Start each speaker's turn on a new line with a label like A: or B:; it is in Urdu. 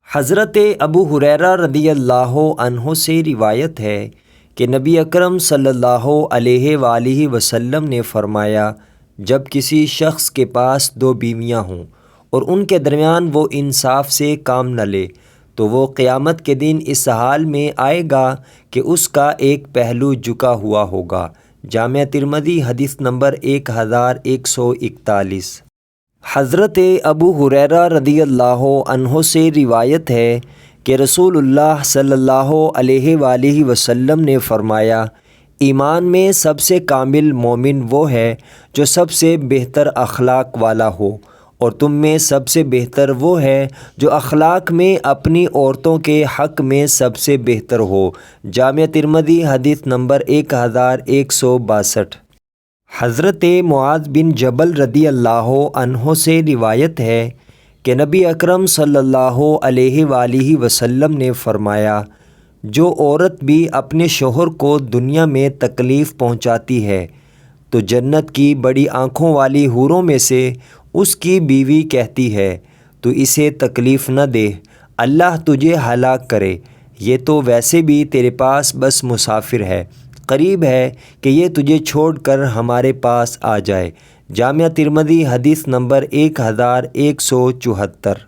A: حضرت ابو ہریرہ رضی اللہ عنہ سے روایت ہے کہ نبی اکرم صلی اللہ علیہ وآلہ وسلم نے فرمایا، جب کسی شخص کے پاس دو بیویاں ہوں اور ان کے درمیان وہ انصاف سے کام نہ لے تو وہ قیامت کے دن اس حال میں آئے گا کہ اس کا ایک پہلو جھکا ہوا ہوگا۔ جامع ترمذی حدیث نمبر 1141۔ حضرت ابو ہریرہ رضی اللہ عنہ سے روایت ہے کہ رسول اللہ صلی اللہ علیہ وآلہ وسلم نے فرمایا، ایمان میں سب سے کامل مومن وہ ہے جو سب سے بہتر اخلاق والا ہو، اور تم میں سب سے بہتر وہ ہے جو اخلاق میں اپنی عورتوں کے حق میں سب سے بہتر ہو۔ جامع ترمذی حدیث نمبر 1162۔ حضرت معاذ بن جبل رضی اللہ عنہ سے روایت ہے کہ نبی اکرم صلی اللہ علیہ وآلہ وسلم نے فرمایا، جو عورت بھی اپنے شوہر کو دنیا میں تکلیف پہنچاتی ہے تو جنت کی بڑی آنکھوں والی حوروں میں سے اس کی بیوی کہتی ہے، تو اسے تکلیف نہ دے، اللہ تجھے ہلاک کرے، یہ تو ویسے بھی تیرے پاس بس مسافر ہے، قریب ہے کہ یہ تجھے چھوڑ کر ہمارے پاس آ جائے۔ جامع ترمذی حدیث نمبر 1174۔